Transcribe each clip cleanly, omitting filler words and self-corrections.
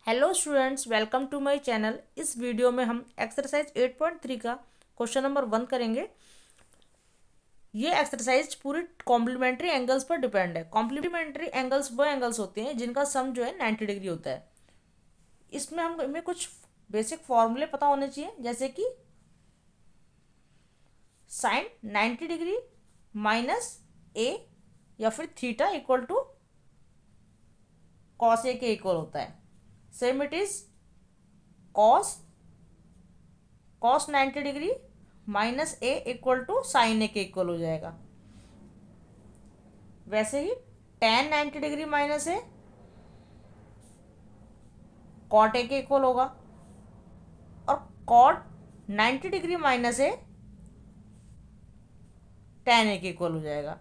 Hello students, welcome to my channel. इस video में हम एक्सरसाइज 8.3 का क्वेश्चन नंबर 1 करेंगे। ये एक्सरसाइज पूरी कॉम्प्लीमेंट्री एंगल्स पर डिपेंड है। कॉम्प्लीमेंट्री एंगल्स वो एंगल्स होते हैं जिनका सम जो है 90 डिग्री होता है। इसमें हमें कुछ बेसिक फॉर्मूले पता होने चाहिए, जैसे कि साइन 90 डिग्री माइनस ए या फिर theta equal to cos a के इक्वल होता है। Same it is cos cos 90 degree minus A equal to sine a के इक्वल हो जाएगा। वैसे ही tan 90 degree minus a cot a के इक्वल होगा, और cot 90 degree minus a tan a के इक्वल हो जाएगा।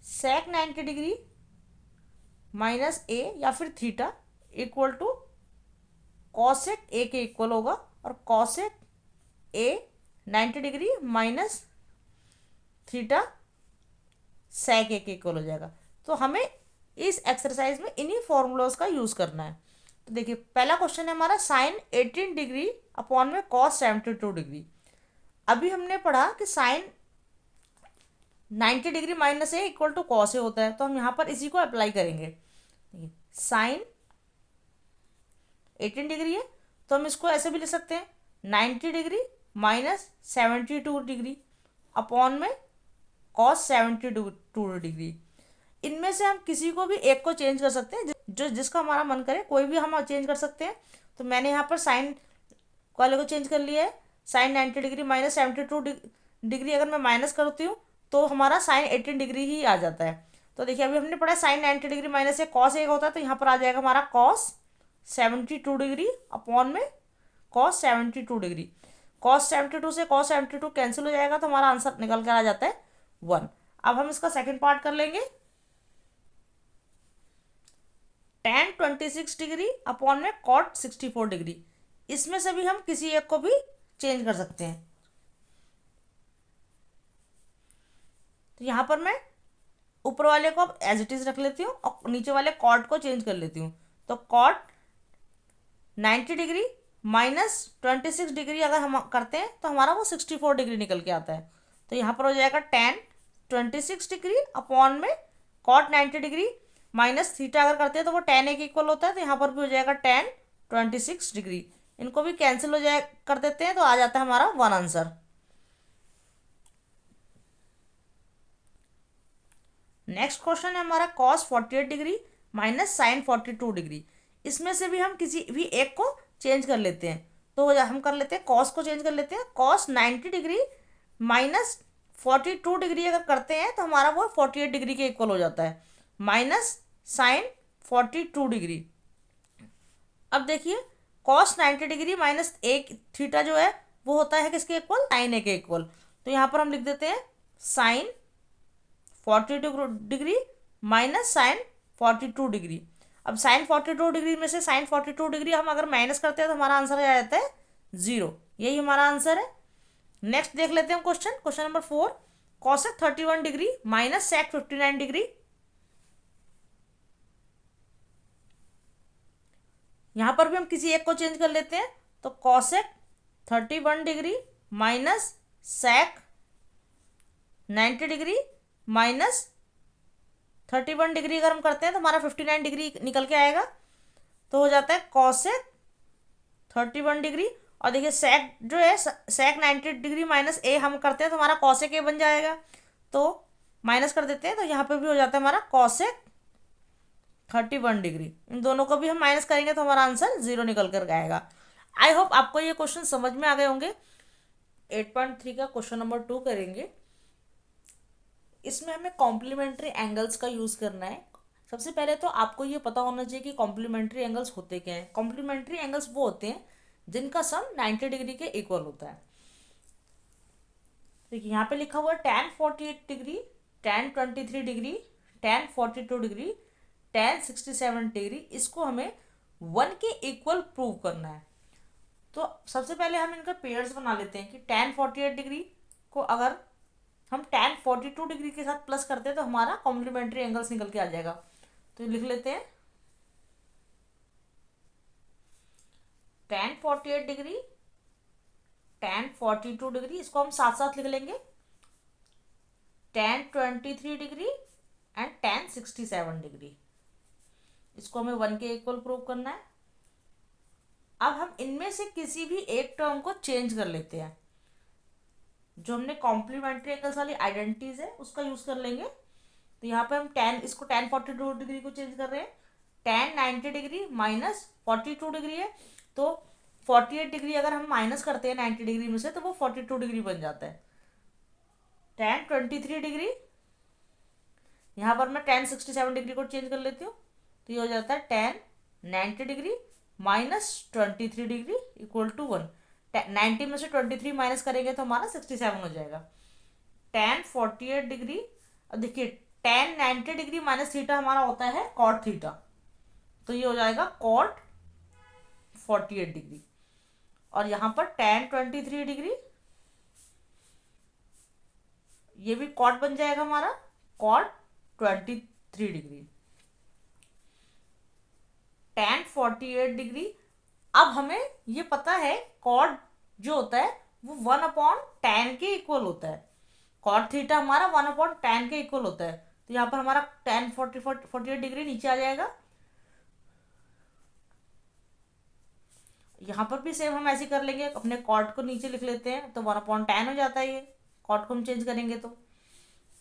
सेक 90 डिग्री माइनस ए या फिर theta equal to cosec A के इक्वल होगा, और cosec A 90 degree minus theta sec A के इक्वल हो जाएगा। तो हमें इस एक्सरसाइज में इन्हीं फॉर्मूलाज का यूज़ करना है। तो देखिए, पहला क्वेश्चन है हमारा साइन 18 डिग्री अपॉन में कॉस 72 डिग्री। अभी हमने पढ़ा कि sine 90 degree minus A equal to cos A होता है, तो हम यहाँ पर इसी को अप्लाई करेंगे। साइन 18 डिग्री है तो हम इसको ऐसे भी लिख सकते हैं 90 डिग्री माइनस 72 डिग्री अपॉन में कॉस 72 डिग्री। इनमें से हम किसी को भी एक को चेंज कर सकते हैं, जो जिसका हमारा मन करे कोई भी हम चेंज कर सकते हैं। तो मैंने यहाँ पर साइन वाले को चेंज कर लिया है। साइन 90 डिग्री माइनस 72 डिग्री अगर मैं माइनस करती हूँ तो हमारा साइन 18 डिग्री ही आ जाता है। तो देखिए, अभी हमने पढ़ा साइन 90 डिग्री माइनस से कॉस एक होता है, तो यहाँ पर आ जाएगा हमारा कॉस 72 डिग्री अपॉन में कॉस 72 डिग्री। कॉस 72 से कॉस 72 कैंसिल हो जाएगा, तो हमारा आंसर निकल कर आ जाता है 1। अब हम इसका सेकंड पार्ट कर लेंगे। टेन 26 डिग्री अपॉन में कॉट 64 डिग्री। इसमें से भी हम किसी एक को भी चेंज कर सकते हैं। तो यहाँ पर मैं ऊपर वाले को अब एज इट इज रख लेती हूँ और नीचे वाले कॉट को चेंज कर लेती हूँ। तो कॉट 90 डिग्री माइनस 26 डिग्री अगर हम करते हैं तो हमारा वो 64 डिग्री निकल के आता है। तो यहाँ पर हो जाएगा टेन 26 डिग्री अपॉन में कॉट 90 डिग्री माइनस थीटा अगर करते हैं तो वो टेन ए के इक्वल होता है। तो यहाँ पर भी हो जाएगा टेन 26 डिग्री। इनको भी कैंसिल हो जाए कर देते हैं, तो आ जाता है हमारा 1 आंसर। नेक्स्ट क्वेश्चन है हमारा cos 48 degree minus sine 42 degree. इसमें से भी हम किसी भी एक को चेंज कर लेते हैं। तो हम कर लेते हैं कॉस को चेंज कर लेते हैं। कॉस 90 डिग्री माइनस 42 डिग्री अगर करते हैं तो हमारा वो 48 डिग्री के इक्वल हो जाता है, माइनस साइन 42 डिग्री। अब देखिए, कॉस 90 डिग्री माइनस एक थीटा जो है वो होता है किसके इक्वल, साइन ए के इक्वल। तो यहाँ पर हम लिख देते हैं sine 42 degree minus sine 42 degree. अब साइन 42 डिग्री में से साइन 42 डिग्री हम अगर माइनस करते हैं तो हमारा आंसर आ जाता है 0। यही हमारा आंसर है। नेक्स्ट देख लेते हैं question number 4। Cosec 31 degree minus sec 59 degree. यहाँ पर भी हम किसी एक को चेंज कर लेते हैं। तो cosec 31 degree minus sec 90 degree minus 31 degree अगर हम करते हैं तो हमारा 59 डिग्री निकल के आएगा। तो हो जाता है कॉसेक 31 डिग्री, और देखिए सेक जो है सेक 90 डिग्री माइनस ए हम करते हैं तो हमारा कॉसेक ए बन जाएगा। तो माइनस कर देते हैं, तो यहाँ पे भी हो जाता है हमारा कॉसेक 31 डिग्री। इन दोनों को भी हम माइनस करेंगे तो हमारा आंसर 0 निकल कर आएगा। आई होप आपको ये क्वेश्चन समझ में आ गए होंगे। 8.3 का क्वेश्चन नंबर 2 करेंगे। इसमें हमें कॉम्प्लीमेंट्री एंगल्स का यूज़ करना है। सबसे पहले तो आपको ये पता होना चाहिए कि कॉम्प्लीमेंट्री एंगल्स होते क्या हैं। कॉम्प्लीमेंट्री एंगल्स वो होते हैं जिनका सम 90 डिग्री के इक्वल होता है। देखिए, यहाँ पे लिखा हुआ है tan 48 degree, tan 23 degree, tan 42 degree, tan 67 degree. इसको हमें 1 के इक्वल प्रूव करना है। तो सबसे पहले हम इनका पेयर्स बना लेते हैं कि tan 48 डिग्री को अगर हम tan 42 डिग्री के साथ प्लस करते हैं तो हमारा कॉम्प्लीमेंट्री एंगल्स निकल के आ जाएगा। तो लिख लेते हैं tan 48 डिग्री, tan 42 डिग्री, इसको हम साथ साथ लिख लेंगे, tan 23 degree and tan 67 degree. इसको हमें 1 के इक्वल प्रूव करना है। अब हम इनमें से किसी भी एक टर्म को चेंज कर लेते हैं। जो हमने कॉम्प्लीमेंट्री एंगल्स वाली आइडेंटिटीज है उसका यूज कर लेंगे। तो यहाँ पे हम इसको tan 42 डिग्री को चेंज कर रहे हैं। tan 90 डिग्री माइनस 42 डिग्री है, तो 48 डिग्री अगर हम माइनस करते हैं 90 डिग्री में से तो वो 42 डिग्री बन जाता है। tan 23 डिग्री, यहाँ पर मैं tan 67 डिग्री को चेंज कर लेती हूँ, तो ये हो जाता है tan 90 degree minus 23 degree equal to 1। 90 में से 23 माइनस करेंगे तो हमारा 67 हो जाएगा। tan 48 डिग्री, अब देखिए tan 90 डिग्री माइनस थीटा हमारा होता है कॉट थीटा, तो ये हो जाएगा कॉट 48 डिग्री। और यहाँ पर tan 23 डिग्री, ये भी कॉट बन जाएगा हमारा कॉट 23 डिग्री। tan 48 डिग्री, अब हमें ये पता है कॉट जो होता है वो 1/tan के इक्वल होता है। कॉट थीटा हमारा 1/tan के इक्वल होता है, तो यहाँ पर हमारा tan 48 डिग्री नीचे आ जाएगा। यहाँ पर भी सेम हम ऐसे कर लेंगे, अपने कॉट को नीचे लिख लेते हैं, तो 1/tan हो जाता है। ये कॉट को हम चेंज करेंगे तो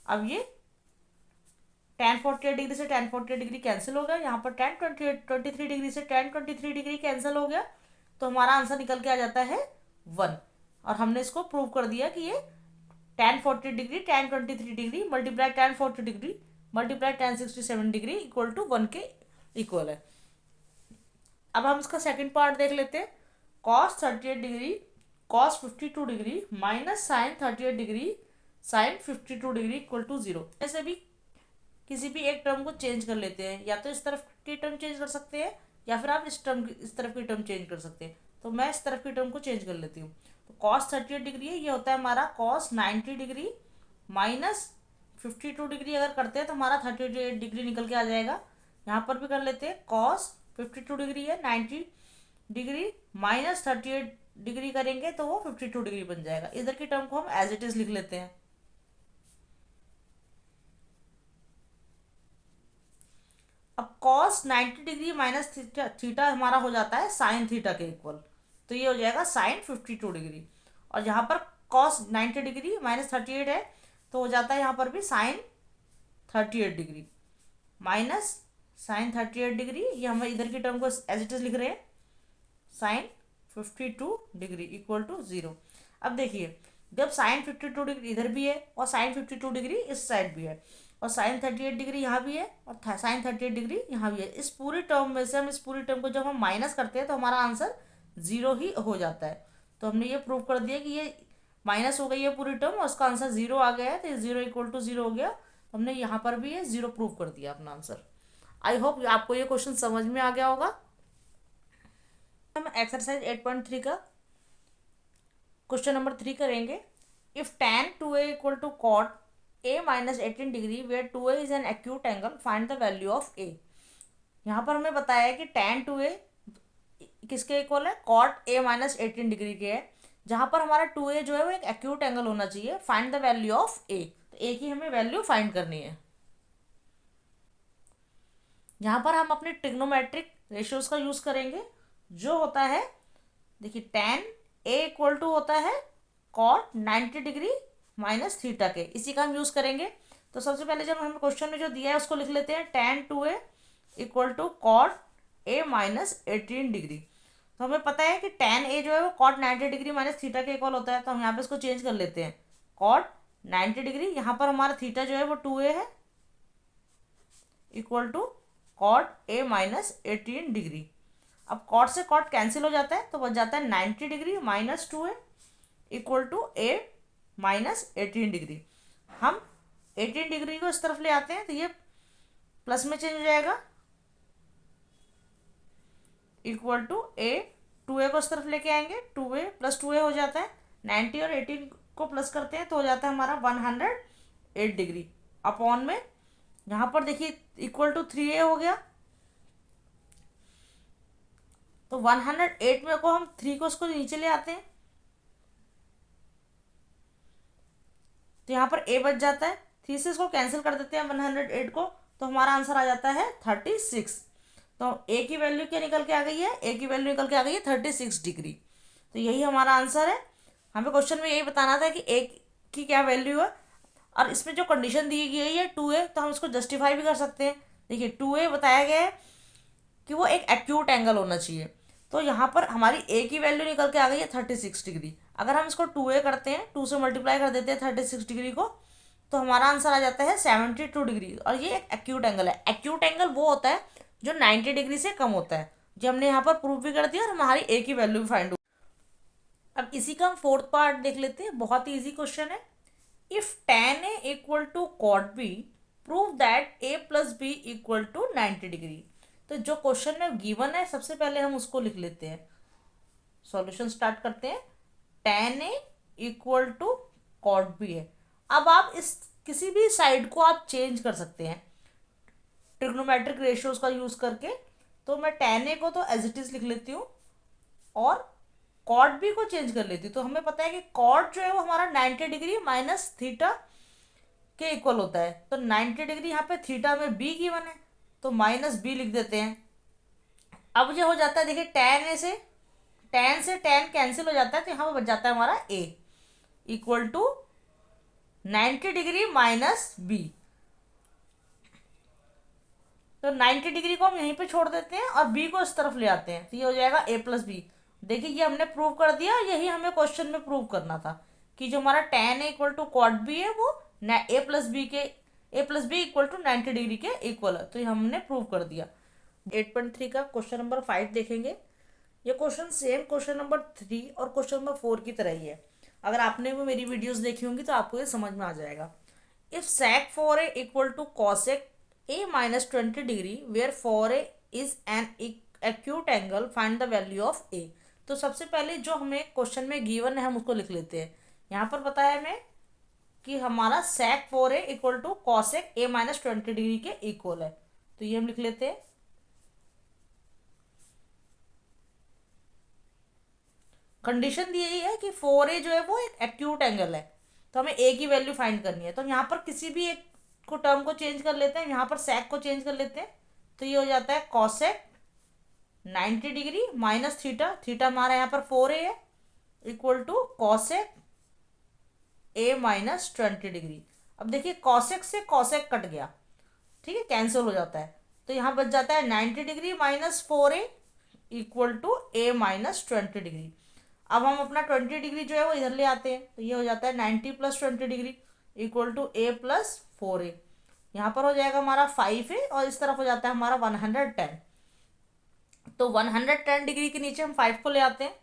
अब ये tan 48 डिग्री से tan 48 डिग्री कैंसिल हो गया। यहाँ पर tan 23 डिग्री से tan 23 डिग्री कैंसिल हो गया, तो हमारा आंसर निकल के आ जाता है 1। और हमने इसको प्रूव कर दिया कि ये tan 40 degree tan 23 degree multiply tan 40 degree multiply tan 67 degree equal to 1 के इक्वल है। अब हम इसका सेकंड पार्ट देख लेते हैं। cos 38 degree cos 52 degree minus sin 38 degree sin 52 degree equal to 0। ऐसे भी किसी भी एक टर्म को चेंज कर लेते हैं, या तो इस तरफ की टर्म चेंज कर सकते हैं या फिर आप इस तरफ की टर्म चेंज कर सकते हैं। तो मैं इस तरफ की टर्म को चेंज कर लेती हूँ। तो cos 38 डिग्री है, ये होता है हमारा cos 90 डिग्री माइनस 52 डिग्री। अगर करते हैं तो हमारा 38 डिग्री निकल के आ जाएगा। यहाँ पर भी कर लेते हैं, cos 52 डिग्री है, 90 डिग्री माइनस 38 डिग्री करेंगे तो वो 52 डिग्री बन जाएगा। इधर की टर्म को हम एज इट इज लिख लेते हैं। अब cos 90 डिग्री माइनस थीटा हमारा हो जाता है sin थीटा के इक्वल, तो ये हो जाएगा sin 52 डिग्री। और यहाँ पर cos 90 डिग्री माइनस 38 है, तो हो जाता है यहाँ पर भी sin 38 degree minus sin 38 degree. ये हम इधर की टर्म को एज इट इज लिख रहे हैं, sin 52 डिग्री इक्वल टू 0। अब देखिए, जब sin 52 डिग्री इधर भी है और sin 52 डिग्री इस साइड भी है और sin 38 डिग्री यहाँ भी है और sin 38 डिग्री यहाँ भी है, इस पूरी टर्म में से हम इस पूरी टर्म को जब हम माइनस करते हैं तो हमारा आंसर 0 ही हो जाता है। तो हमने ये प्रूव कर दिया कि ये माइनस हो गई है पूरी टर्म और उसका आंसर 0 आ गया है, तो 0 इक्वल टू 0 हो गया। तो हमने यहाँ पर भी ये 0 प्रूव कर दिया अपना आंसर। आई होप आपको ये क्वेश्चन समझ में आ गया होगा। हम एक्सरसाइज 8.3 का क्वेश्चन नंबर 3 करेंगे। If tan 2a equal to cot a minus 18 degree where 2a is an acute angle, find the value of a। यहाँ पर हमें बताया है कि tan 2a किसके इक्वल है, cot a माइनस 18 डिग्री के है, जहाँ पर हमारा 2a जो है वो एक एक्यूट एंगल होना चाहिए। Find the value of a, तो a की हमें वैल्यू फाइंड करनी है। यहाँ पर हम अपने ट्रिग्नोमेट्रिक रेशियोज का यूज करेंगे, जो होता है, देखिए tan a इक्वल टू होता है cot 90 डिग्री माइनस थीटा के, इसी का हम यूज करेंगे। तो सबसे पहले जब हमें क्वेश्चन में जो दिया है उसको लिख लेते हैं, tan 2a equal to cot a minus 18 degree. तो हमें पता है कि tan a जो है वो cot 90 डिग्री माइनस थीटा के इक्वल होता है, तो हम यहाँ पे इसको चेंज कर लेते हैं, cot 90 डिग्री, यहाँ पर हमारा थीटा जो है वो 2a है, equal to cot a minus 18 degree. अब cot से cot कैंसिल हो जाता है तो बच जाता है 90 degree minus 2a equal to a minus 18 degree. हम 18 डिग्री को इस तरफ ले आते हैं तो ये प्लस में चेंज हो जाएगा, इक्वल टू a, 2a को इस तरफ लेके आएंगे, 2a प्लस 2a हो जाता है, 90 और 18 को प्लस करते हैं तो हो जाता है हमारा 108 डिग्री अपॉन में, यहाँ पर देखिए इक्वल टू 3a हो गया, तो 108 में को हम 3 को उसको नीचे ले आते हैं, तो यहाँ पर ए बच जाता है, 3 से इसको कैंसिल कर देते हैं 108 को, तो हमारा आंसर आ जाता है 36। तो ए की वैल्यू क्या निकल के आ गई है, ए की वैल्यू निकल के आ गई है 36 डिग्री। तो यही हमारा आंसर है। हमें क्वेश्चन में यही बताना था कि ए की क्या वैल्यू है, और इसमें जो कंडीशन दी गई है 2a, तो हम इसको जस्टिफाई भी कर सकते हैं। देखिए 2a बताया गया है कि वो एक एक्यूट एंगल होना चाहिए, तो यहाँ पर हमारी ए की वैल्यू निकल के आ गई है 36 डिग्री। अगर हम इसको 2a करते हैं, 2 से मल्टीप्लाई कर देते हैं 36 डिग्री को, तो हमारा आंसर आ जाता है 72 डिग्री। और ये एक एक्यूट एंगल है। एक्यूट एंगल वो होता है जो 90 डिग्री से कम होता है, जो हमने यहाँ पर प्रूव भी कर दिया और हमारी ए की वैल्यू भी फाइंड हो। अब इसी का हम फोर्थ पार्ट देख लेते हैं, बहुत ही ईजी क्वेश्चन है। If tan a equal to cot b, prove that a plus B equal to 90 degree. तो जो क्वेश्चन में गिवन है सबसे पहले हम उसको लिख लेते हैं, सॉल्यूशन स्टार्ट करते हैं। tan a equal to cot b है। अब आप इस किसी भी साइड को आप चेंज कर सकते हैं ट्रिग्नोमेट्रिक रेशियोज का यूज करके। तो मैं tan a को तो एज इट इज लिख लेती हूँ और कॉट बी को चेंज कर लेती हूँ। तो हमें पता है कि कॉट जो है वो हमारा 90 डिग्री माइनस थीटा के इक्वल होता है। तो 90 डिग्री यहाँ पे थीटा में बी गिवन है, तो माइनस बी लिख देते हैं। अब ये हो जाता है, देखिए टैन से टैन कैंसिल हो जाता है, तो यहाँ पे बच जाता है हमारा A equal to 90 degree minus B. तो 90 डिग्री को हम यहीं पे छोड़ देते हैं और बी को इस तरफ ले आते हैं, तो ये हो जाएगा ए प्लस बी। देखिए ये हमने प्रूव कर दिया, यही हमें क्वेश्चन में प्रूव करना था कि जो हमारा tan a equal to cot B है वो A plus B equal to 90 degree के इक्वल है। तो ये हमने प्रूव कर दिया। 8.3 का क्वेश्चन नंबर 5 देखेंगे। ये क्वेश्चन सेम क्वेश्चन नंबर 3 और क्वेश्चन नंबर 4 की तरह ही है। अगर आपने भी मेरी वीडियोस देखी होंगी तो आपको ये समझ में आ जाएगा। If sec 4a equal to cosec a minus 20 degree where 4a is an acute angle, find the value of a। तो सबसे पहले जो हमें क्वेश्चन में गिवन है हम उसको लिख लेते हैं। यहाँ पर बताया हमें कि हमारा sec 4a equal to cosec a minus 20 degree के इक्वल है, तो ये हम लिख लेते हैं। कंडीशन दी गई है कि 4a जो है वो एक एक्यूट एंगल है, तो हमें a की वैल्यू फाइंड करनी है। तो यहाँ पर किसी भी एक को टर्म को चेंज कर लेते हैं, यहाँ पर sec को चेंज कर लेते हैं, तो ये हो जाता है cosec 90 degree minus theta, theta हमारा यहाँ पर 4a है, equal to cosec a minus 20 degree. अब देखिए cosec से cosec कट गया, ठीक है, कैंसिल हो जाता है, तो यहाँ बच जाता है 90 degree minus 4a equal to a minus 20 degree. अब हम अपना 20 डिग्री जो है वो इधर ले आते हैं, तो ये हो जाता है 90 plus 20 degree equal to a plus 4a। यहाँ पर हो जाएगा हमारा 5a और इस तरफ हो जाता है हमारा 110। तो 110 डिग्री के नीचे हम 5 को ले आते हैं,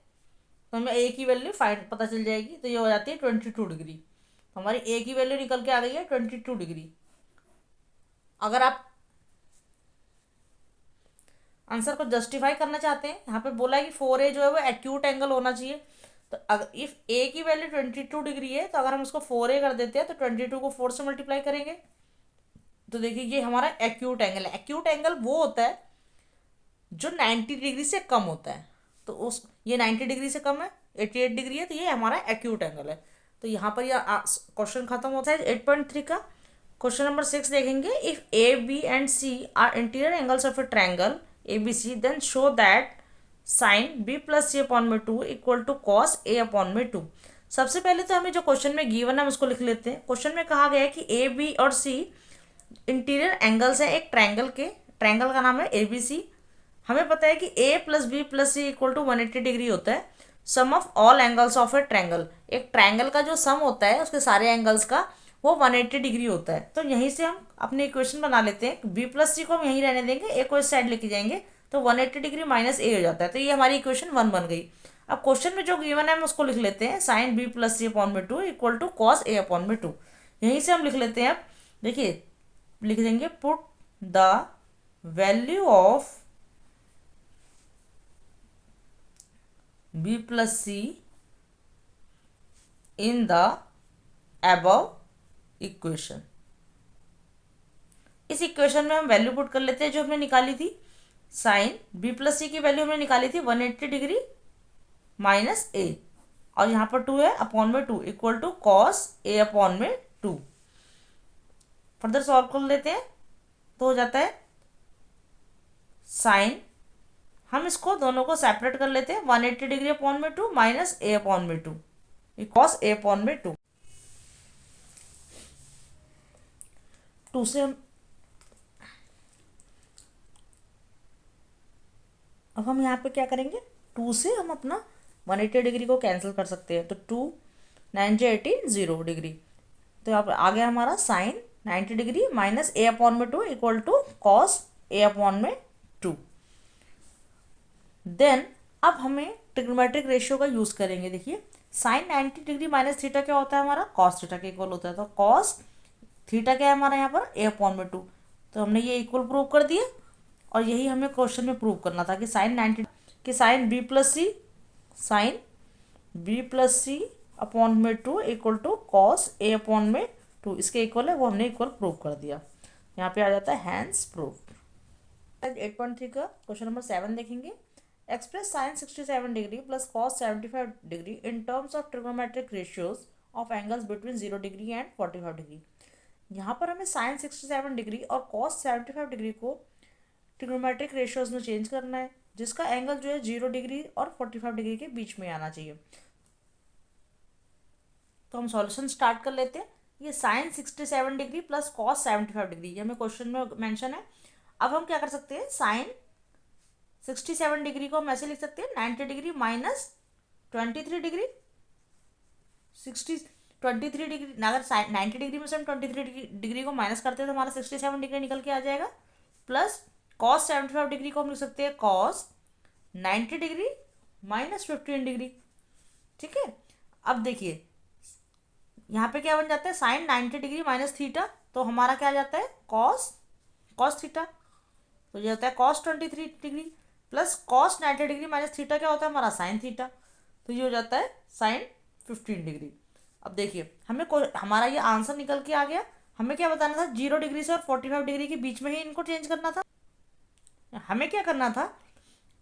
तो हमें ए की वैल्यू फाइंड पता चल जाएगी, तो ये हो जाती है 22 डिग्री। तो हमारी ए की वैल्यू निकल के आ गई है 22 डिग्री। अगर आप आंसर को जस्टिफाई करना चाहते हैं, यहाँ पे बोला है कि 4a जो है वो एक्यूट एंगल होना चाहिए। तो अगर इफ ए की वैल्यू 22 डिग्री है, तो अगर हम उसको 4a कर देते हैं तो 22 को 4 से मल्टीप्लाई करेंगे, तो देखिए ये हमारा एक्यूट एंगल है। एक्यूट एंगल वो होता है जो 90 डिग्री से कम होता है, तो उस ये 90 डिग्री से कम है, 88 डिग्री है, तो ये हमारा एक्यूट एंगल है। तो यहाँ पर यह क्वेश्चन खत्म होता है 8.3 का। क्वेश्चन नंबर 6 देखेंगे। If A B and C are interior angles of a triangle A B C, then show that sine B plus C upon में 2 equal to cos A upon में 2। सबसे पहले तो हमें जो क्वेश्चन में गिवन है हम उसको लिख लेते हैं। क्वेश्चन में कहा गया है कि ए बी और सी इंटीरियर एंगल्स हैं एक ट्रायंगल के, ट्रायंगल का नाम है ए बी सी। हमें पता है कि a plus B plus C equal to 180 degree होता है। Sum of all angles of a triangle, एक ट्रायंगल का जो सम होता है उसके सारे एंगल्स का वो 180 डिग्री होता है। तो यहीं से हम अपनी इक्वेशन बना लेते हैं। b प्लस सी को हम यहीं रहने देंगे, a को इस साइड लेके जाएंगे, तो 180 डिग्री माइनस a हो जाता है। तो ये हमारी इक्वेशन 1 बन गई। अब क्वेश्चन में जो गिवन है हम उसको लिख लेते हैं, sine b plus C upon में 2 equal to cos a upon में 2। यहीं से हम लिख लेते हैं। अब देखिए लिख देंगे, put the value of b plus C in the above equation. इस इक्वेशन में हम वैल्यू पुट कर लेते हैं जो हमने निकाली थी। साइन बी प्लस सी की वैल्यू हमने निकाली थी 180 डिग्री माइनस ए, और यहाँ पर 2 है अपॉन में 2 equal to cos A upon में 2। फर्दर सॉल्व कर लेते हैं तो हो जाता है साइन, हम इसको दोनों को सेपरेट कर लेते हैं, 180 डिग्री अपॉन में 2 माइनस ए अपॉन में 2 कॉस ए अपॉन में 2। 2 से हम अब हम यहाँ पे क्या करेंगे, 2 से हम अपना 180 डिग्री को कैंसिल कर सकते हैं, तो 2 9 80 0 डिग्री, तो यहाँ पे आ गया हमारा sine 90 degree minus A upon में 2 equal to cos A upon में 2। देन अब हमें ट्रिग्नोमेट्रिक रेशियो का यूज़ करेंगे। देखिए साइन 90 डिग्री माइनस थीटा क्या होता है हमारा, कॉस थीटा के इक्वल होता है, तो कॉस थीटा क्या है हमारा यहाँ पर ए अपॉन में 2, तो हमने ये इक्वल प्रूव कर दिया। और यही हमें क्वेश्चन में प्रूव करना था कि साइन 90 कि sine B plus C upon में 2 equal to cos A upon में 2 इसके इक्वल है, वो हमने इक्वल प्रूव कर दिया। यहाँ पे आ जाता है हैंस प्रूफ। 8.3 का क्वेश्चन नंबर 7 देखेंगे। Express sine 67 degree plus cos 75 degree in terms of trigonometric ratios of angles between 0 degree and 45 degree. यहाँ पर हमें साइन 67 डिग्री और कॉस 75 डिग्री को ट्रिग्नोमेट्रिक रेशियोज में चेंज करना है, जिसका एंगल जो है 0 डिग्री और 45 डिग्री के बीच में आना चाहिए। तो हम सॉल्यूशन स्टार्ट कर लेते हैं। ये sine 67 degree plus cos 75 degree, ये हमें क्वेश्चन में मेंशन है। अब हम क्या कर सकते हैं, साइन 67 डिग्री को हम ऐसे लिख सकते हैं 90 डिग्री माइनस 23 डिग्री 23 डिग्री, अगर 90 डिग्री में से हम 23 डिग्री को माइनस करते हैं तो हमारा 67 डिग्री निकल के आ जाएगा। प्लस कॉस 75 डिग्री को हम लिख सकते हैं कॉस 90 डिग्री माइनस 15 डिग्री। ठीक है, अब देखिए यहाँ पे क्या बन जाता है, साइन 90 डिग्री माइनस थीटा, तो हमारा क्या आ जाता है कॉस थीटा, तो ये होता है cos 23 degree plus cos 90 degree minus theta क्या होता है हमारा साइन थीटा, तो ये हो जाता है साइन 15 डिग्री। अब देखिए हमारा ये आंसर निकल के आ गया। हमें क्या बताना था, 0 डिग्री से और 45 डिग्री के बीच में ही इनको चेंज करना था। हमें क्या करना था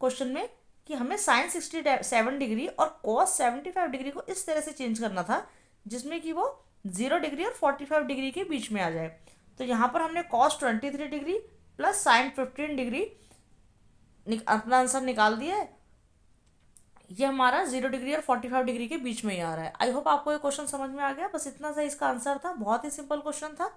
क्वेश्चन में कि हमें साइन 67 डिग्री और कॉस 75 डिग्री को इस तरह से चेंज करना था जिसमें कि वो 0 डिग्री और 45 डिग्री के बीच में आ जाए। तो यहाँ पर हमने cos 23 degree plus sign 15 degree अपना आंसर निकाल दिया है। ये हमारा 0 डिग्री और 45 डिग्री के बीच में ही आ रहा है। आई होप आपको ये क्वेश्चन समझ में आ गया। बस इतना सा इसका आंसर था, बहुत ही सिंपल क्वेश्चन था।